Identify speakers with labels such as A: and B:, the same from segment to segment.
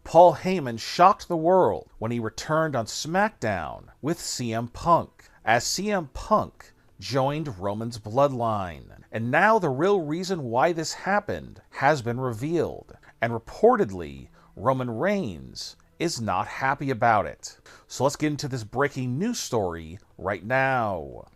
A: Paul Heyman shocked the world when he returned on SmackDown with CM Punk, as CM Punk joined Roman's bloodline. And now the real reason why this happened has been revealed, and reportedly Roman Reigns is not happy about it. So let's get into this breaking news story right now.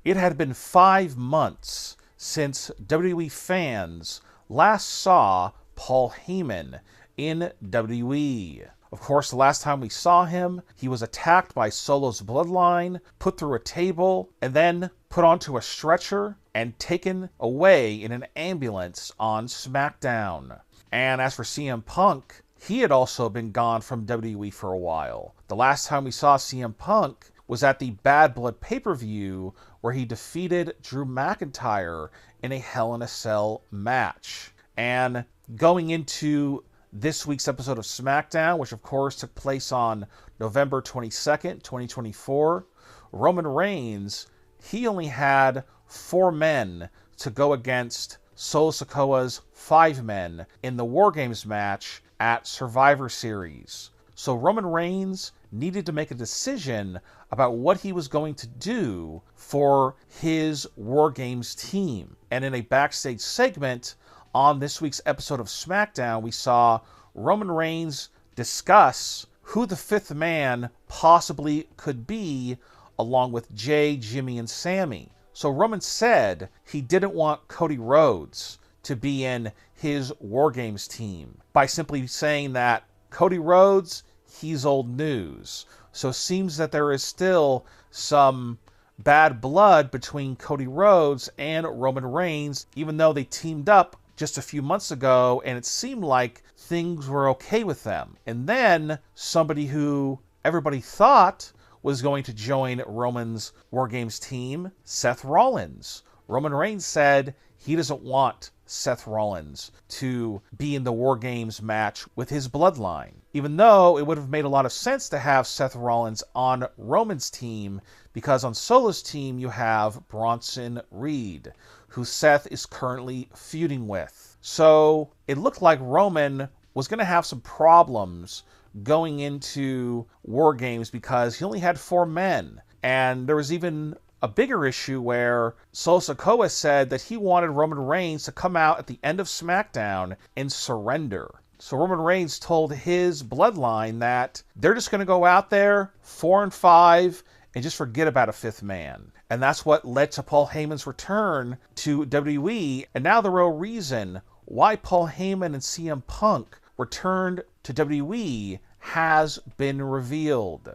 A: It had been 5 months since WWE fans last saw Paul Heyman in WWE. Of course, the last time we saw him, he was attacked by Solo's bloodline, put through a table, and then put onto a stretcher and taken away in an ambulance on SmackDown. And as for CM Punk, he had also been gone from WWE for a while. The last time we saw CM Punk was at the Bad Blood pay-per-view where he defeated Drew McIntyre in a Hell in a Cell match. And going into this week's episode of SmackDown, which of course took place on November 22nd, 2024, Roman Reigns, he only had 4 men to go against Solo Sikoa's 5 men in the War Games match at Survivor Series. So Roman Reigns needed to make a decision about what he was going to do for his War Games team. And in a backstage segment on this week's episode of SmackDown, we saw Roman Reigns discuss who the 5th man possibly could be, along with Jey, Jimmy, and Sammy. So Roman said he didn't want Cody Rhodes to be in his War Games team by simply saying that Cody Rhodes, he's old news. So it seems that there is still some bad blood between Cody Rhodes and Roman Reigns, even though they teamed up just a few months ago and it seemed like things were okay with them. And then somebody who everybody thought was going to join Roman's War Games team, Seth Rollins. Roman Reigns said he doesn't want Seth Rollins to be in the War Games match with his bloodline, even though it would have made a lot of sense to have Seth Rollins on Roman's team, because on Solo's team you have Bronson Reed, who Seth is currently feuding with. So it looked like Roman was going to have some problems going into War Games because he only had 4 men. And there was even a bigger issue where Solo Sikoa said that he wanted Roman Reigns to come out at the end of SmackDown and surrender. So Roman Reigns told his bloodline that they're just going to go out there 4 and 5 and just forget about a 5th man. And that's what led to Paul Heyman's return to WWE. And now the real reason why Paul Heyman and CM Punk returned to WWE has been revealed.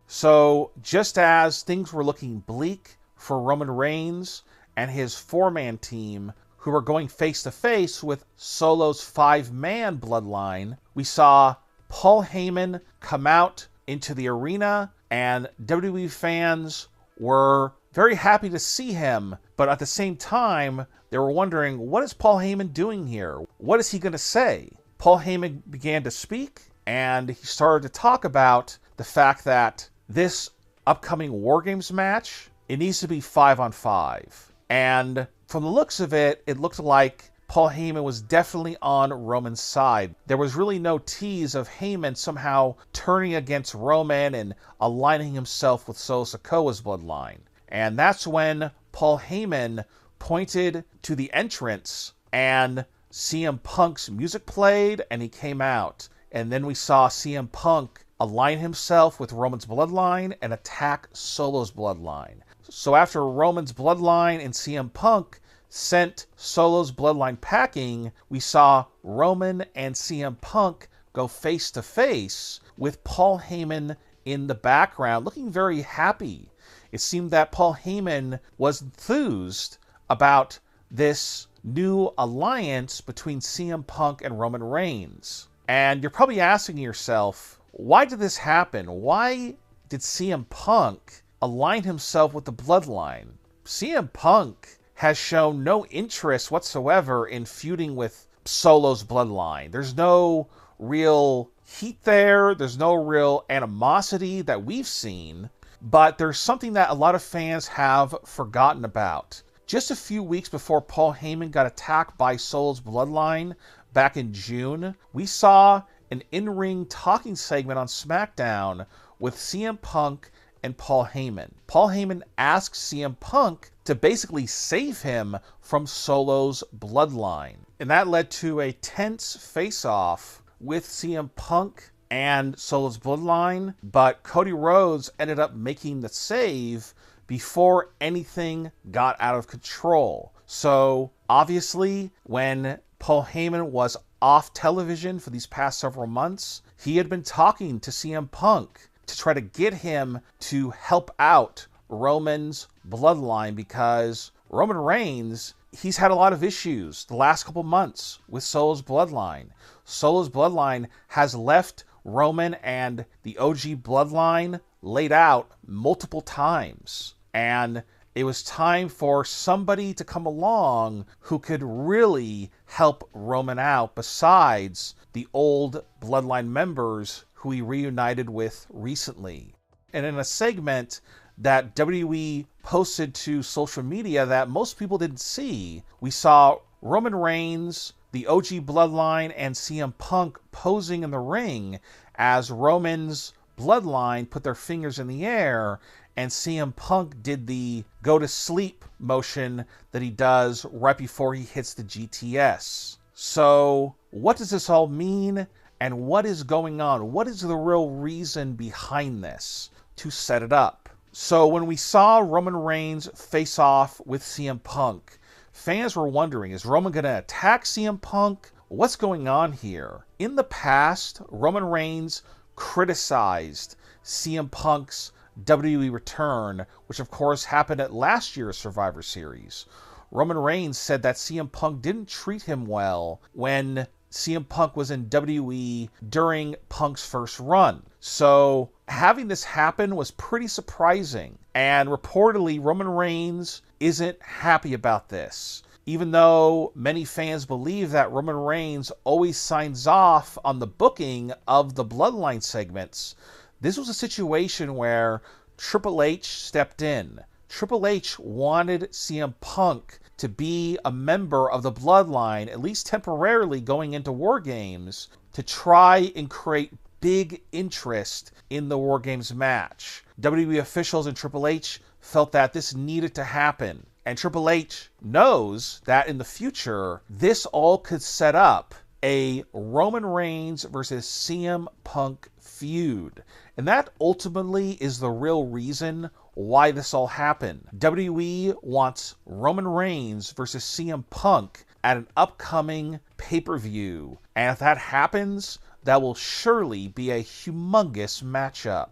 A: So just as things were looking bleak for Roman Reigns and his 4-man team, who were going face-to-face with Solo's 5-man bloodline, we saw Paul Heyman come out into the arena, and WWE fans were very happy to see him, but at the same time, they were wondering, what is Paul Heyman doing here? What is he going to say? Paul Heyman began to speak, and he started to talk about the fact that this upcoming War Games match, it needs to be 5 on 5. And from the looks of it, it looked like Paul Heyman was definitely on Roman's side. There was really no tease of Heyman somehow turning against Roman and aligning himself with Solo Sikoa's bloodline. And that's when Paul Heyman pointed to the entrance and CM Punk's music played and he came out. And then we saw CM Punk align himself with Roman's bloodline and attack Solo's bloodline. So after Roman's bloodline and CM Punk sent Solo's bloodline packing, we saw Roman and CM Punk go face to face with Paul Heyman in the background, looking very happy. It seemed that Paul Heyman was enthused about this new alliance between CM Punk and Roman Reigns. And you're probably asking yourself, why did this happen? Why did CM Punk align himself with the bloodline? CM Punk has shown no interest whatsoever in feuding with Solo's bloodline. There's no real heat there. There's no real animosity that we've seen. But there's something that a lot of fans have forgotten about. Just a few weeks before Paul Heyman got attacked by Solo's bloodline back in June, we saw an in-ring talking segment on SmackDown with CM Punk and Paul Heyman. Paul Heyman asks CM Punk to basically save him from Solo's bloodline. And that led to a tense face-off with CM Punk and Solo's bloodline, but Cody Rhodes ended up making the save before anything got out of control. So obviously, when Paul Heyman was off television for these past several months, he had been talking to CM Punk to try to get him to help out Roman's bloodline, because Roman Reigns, he's had a lot of issues the last couple months with Solo's bloodline. Solo's bloodline has left Roman and the OG bloodline laid out multiple times. And it was time for somebody to come along who could really help Roman out besides the old bloodline members who he reunited with recently. And in a segment that WWE posted to social media that most people didn't see, we saw Roman Reigns, the OG bloodline, and CM Punk posing in the ring as Roman's bloodline put their fingers in the air, and CM Punk did the go to sleep motion that he does right before he hits the GTS. So what does this all mean? And what is going on? What is the real reason behind this to set it up? So when we saw Roman Reigns face off with CM Punk, fans were wondering, is Roman going to attack CM Punk? What's going on here? In the past, Roman Reigns criticized CM Punk's WWE return, which of course happened at last year's Survivor Series. Roman Reigns said that CM Punk didn't treat him well when CM Punk was in WWE during Punk's first run. So having this happen was pretty surprising, and reportedly Roman Reigns isn't happy about this. Even though many fans believe that Roman Reigns always signs off on the booking of the Bloodline segments, this was a situation where Triple H stepped in. Triple H wanted CM Punk to be a member of the Bloodline, at least temporarily going into War Games, to try and create big interest in the War Games match. WWE officials and Triple H felt that this needed to happen. And Triple H knows that in the future, this all could set up a Roman Reigns versus CM Punk feud. And that ultimately is the real reason why this all happened. WWE wants Roman Reigns versus CM Punk at an upcoming pay-per-view. And if that happens, that will surely be a humongous matchup.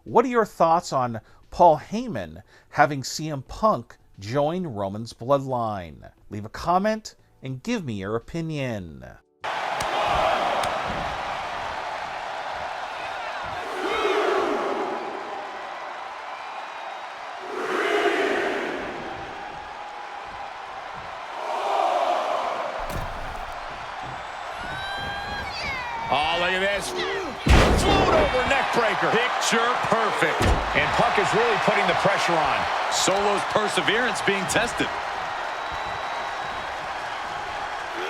A: What are your thoughts on Paul Heyman having CM Punk join Roman's bloodline? Leave a comment and give me your opinion.
B: Oh, look at this. Float over neck breaker. Picture perfect. And Punk is really putting the pressure on.
C: Solo's perseverance being tested.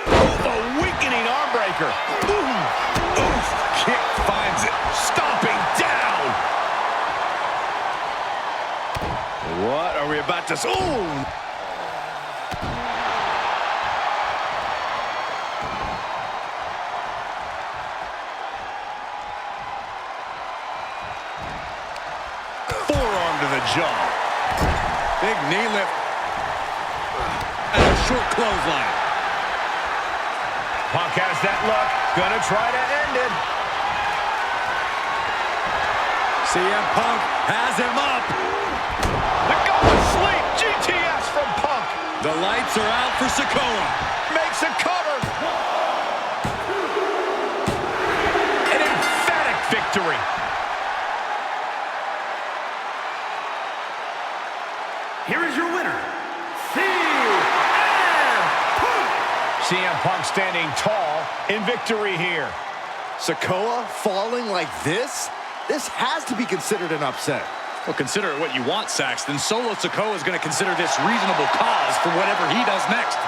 B: A weakening arm breaker. Boom. Oof. Kick finds it. Stomping down.
C: What are we about to see? Ooh.
B: Forearm to the jaw.
C: Big knee lift. And a short clothesline.
B: Punk has that look. Gonna try to end it.
C: CM Punk has him up.
B: The go to sleep. GTS from Punk.
C: The lights are out for Sikoa.
B: Makes a cover. An emphatic victory.
D: Here is your winner, CM Punk.
B: CM Punk standing tall in victory here.
E: Sikoa falling like this? This has to be considered an upset.
C: Well, consider it what you want, Saxton. Solo Sikoa is going to consider this reasonable cause for whatever he does next.